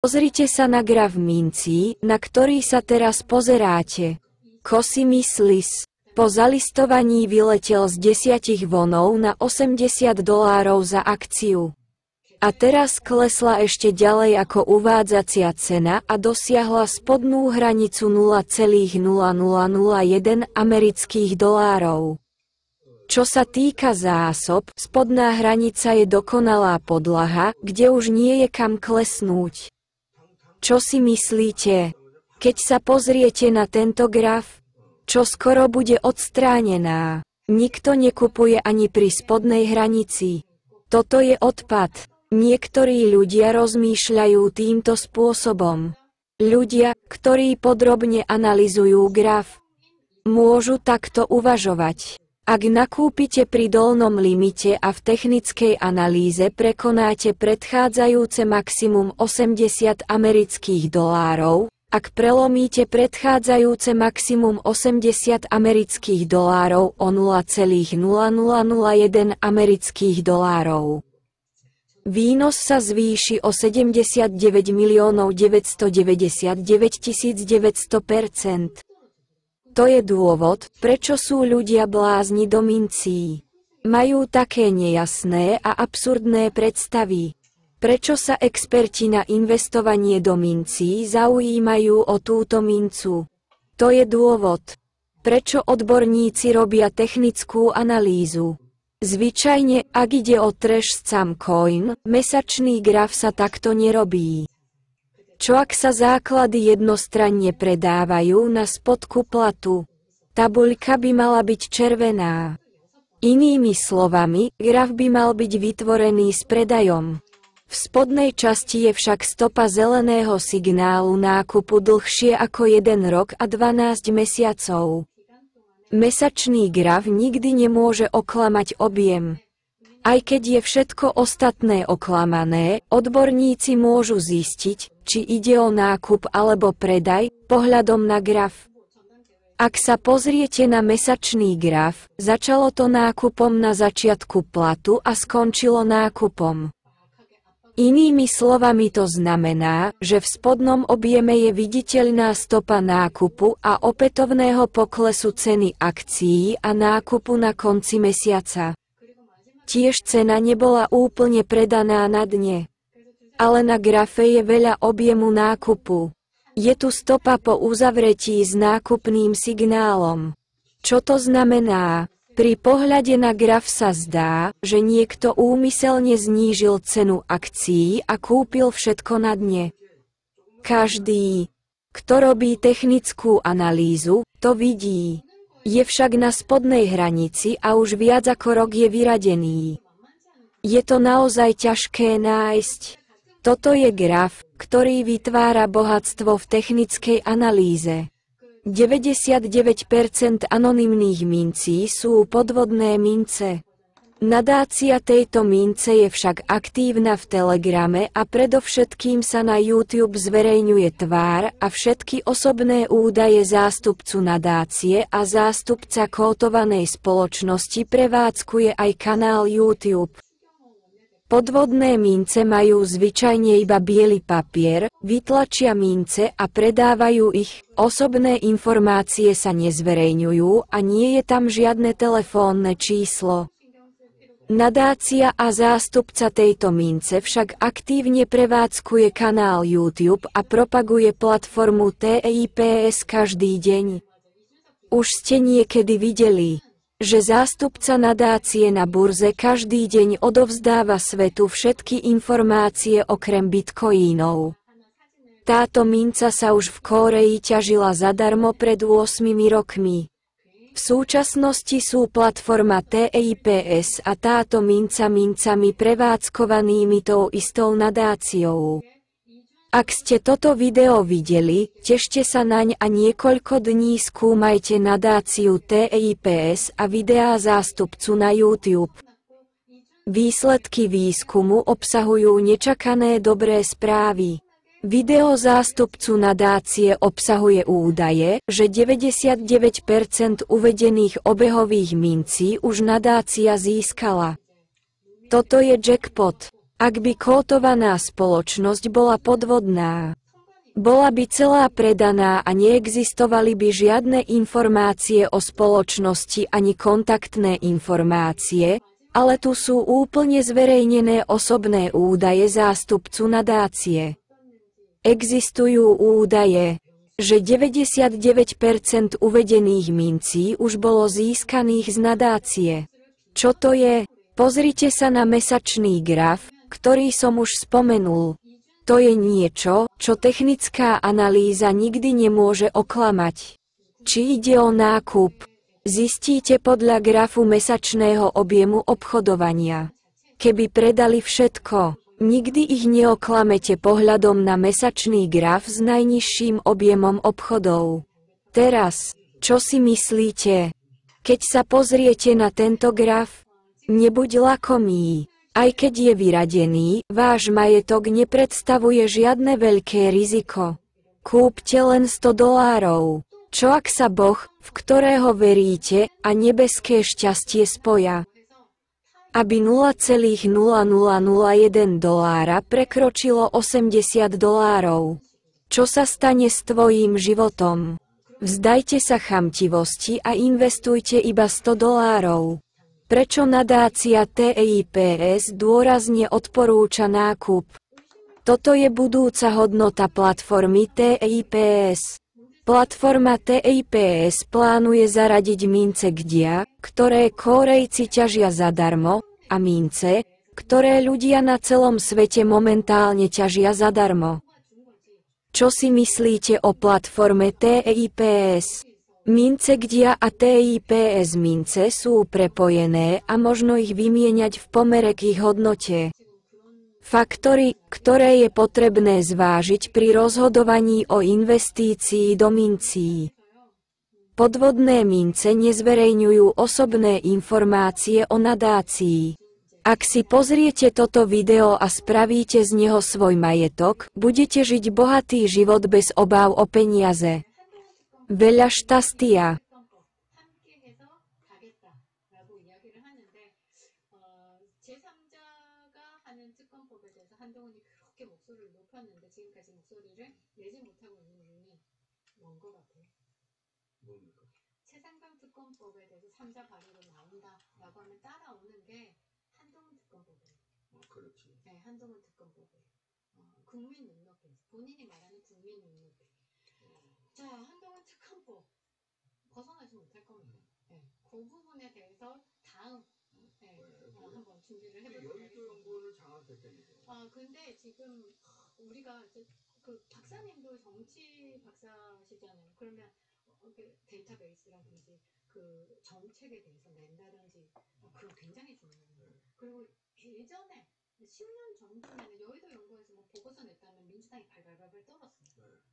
Pozrite sa na graf mincí, na ktorý sa teraz pozeráte. Ko si myslíš? Po zalistovaní vyletel z 10 vonov na $80 za akciu. A teraz klesla ešte ďalej ako uvádzacia cena a dosiahla spodnú hranicu $0,0001 amerických dolárov. Čo sa týka zásob, spodná hranica je dokonalá podlaha, kde už nie je kam klesnúť. Čo si myslíte? Keď sa pozriete na tento graf, čo skoro bude odstránená. Nikto nekupuje ani pri spodnej hranici. Toto je odpad. Niektorí ľudia rozmýšľajú týmto spôsobom. Ľudia, ktorí podrobne analyzujú graf, môžu takto uvažovať. Ak nakúpite pri dolnom limite a v technickej analýze prekonáte predchádzajúce maximum $80 amerických dolárov, ak prelomíte predchádzajúce maximum $80 amerických dolárov o $0,0001 amerických dolárov. Výnos sa zvýši o 79 999 900%. To je dôvod, prečo sú ľudia blázni do mincí. Majú také nejasné a absurdné predstavy. Prečo sa experti na investovanie do mincí zaujímajú o túto mincu? To je dôvod. Prečo odborníci robia technickú analýzu? Zvyčajne, ak ide o trash scam coin, mesačný graf sa takto nerobí. Čo ak sa základy jednostranne predávajú na spodku platu? Tabuľka by mala byť červená. Inými slovami, graf by mal byť vytvorený s predajom. V spodnej časti je však stopa zeleného signálu nákupu dlhšie ako 1 rok a 12 mesiacov. Mesačný graf nikdy nemôže oklamať objem. Aj keď je všetko ostatné oklamané, odborníci môžu zistiť, či ide o nákup alebo predaj, pohľadom na graf. Ak sa pozriete na mesačný graf, začalo to nákupom na začiatku platu a skončilo nákupom. Inými slovami to znamená, že v spodnom objeme je viditeľná stopa nákupu a opätovného poklesu ceny akcií a nákupu na konci mesiaca. Tiež cena nebola úplne predaná na dne. Ale na grafe je veľa objemu nákupu. Je tu stopa po uzavretí s nákupným signálom. Čo to znamená? Pri pohľade na graf sa zdá, že niekto úmyselne znížil cenu akcií a kúpil všetko na dne. Každý, kto robí technickú analýzu, to vidí. Je však na spodnej hranici a už viac ako rok je vyradený. Je to naozaj ťažké nájsť. Toto je graf, ktorý vytvára bohatstvo v technickej analýze. 99% anonymných mincí sú podvodné mince. Nadácia tejto mince je však aktívna v Telegrame a predovšetkým sa na YouTube zverejňuje tvár a všetky osobné údaje zástupcu nadácie a zástupca kótovanej spoločnosti prevádzkuje aj kanál YouTube. Podvodné mince majú zvyčajne iba biely papier, vytlačia mince a predávajú ich, osobné informácie sa nezverejňujú a nie je tam žiadne telefónne číslo. Nadácia a zástupca tejto mince však aktívne prevádzkuje kanál YouTube a propaguje platformu TIPS každý deň. Už ste niekedy videli, že zástupca nadácie na burze každý deň odovzdáva svetu všetky informácie okrem bitcoinov. Táto minca sa už v Kórei ťažila zadarmo pred 8 rokmi. V súčasnosti sú platforma TIPS a táto minca mincami prevádzkovanými tou istou nadáciou. Ak ste toto video videli, tešte sa naň a niekoľko dní skúmajte nadáciu TIPS a videá zástupcu na YouTube. Výsledky výskumu obsahujú nečakané dobré správy. Video zástupcu nadácie obsahuje údaje, že 99% uvedených obehových mincí už nadácia získala. Toto je jackpot. Ak by kótovaná spoločnosť bola podvodná, bola by celá predaná a neexistovali by žiadne informácie o spoločnosti ani kontaktné informácie, ale tu sú úplne zverejnené osobné údaje zástupcu nadácie. Existujú údaje, že 99% uvedených mincí už bolo získaných z nadácie. Čo to je? Pozrite sa na mesačný graf, ktorý som už spomenul. To je niečo, čo technická analýza nikdy nemôže oklamať. Či ide o nákup? Zistíte podľa grafu mesačného objemu obchodovania. Keby predali všetko, nikdy ich neoklamete pohľadom na mesačný graf s najnižším objemom obchodov. Teraz, čo si myslíte? Keď sa pozriete na tento graf, nebuď lakomý. Aj keď je vyradený, váš majetok nepredstavuje žiadne veľké riziko. Kúpte len $100. Čo ak sa Boh, v ktorého veríte, a nebeské šťastie spoja? Aby $0,0001 prekročilo $80. Čo sa stane s tvojím životom? Vzdajte sa chamtivosti a investujte iba $100. Prečo nadácia TEIPS dôrazne odporúča nákup? Toto je budúca hodnota platformy TEIPS. Platforma TEIPS plánuje zaradiť mince GDIA, ktoré Kórejci ťažia zadarmo, a mince, ktoré ľudia na celom svete momentálne ťažia zadarmo. Čo si myslíte o platforme TEIPS? Mince GDIA a TEIPS mince sú prepojené a možno ich vymieňať v pomere k ich hodnote. Faktory, ktoré je potrebné zvážiť pri rozhodovaní o investícii do mincí. Podvodné mince nezverejňujú osobné informácie o nadácii. Ak si pozriete toto video a spravíte z neho svoj majetok, budete žiť bohatý život bez obáv o peniaze. Veľa šťastia. 채상강 특검법에 대해서 3자 발의로 나온다라고 하면 따라오는 게 한동훈 특검법이에요. 그렇지. 네, 한동훈 특검법이에요. 국민 눈높이. 본인이 말하는 국민 눈높이. 자, 한동훈 특검법 벗어나지 못할 겁니다. 네, 그 부분에 대해서 다음 한번 준비를 해보도록 하겠습니다. 여의도 연구원을 장악했다면서요? 근데 지금 우리가 이제 그 박사님도 정치 박사시잖아요. 그러면 데이터베이스라든지 그 정책에 대해서 낸다든지 그런 굉장히 중요해요. 그리고 예전에 10년 전쯤에는 여의도 연구원에서 뭐 보고서 냈다면 민주당이 발발발발 떨었어요.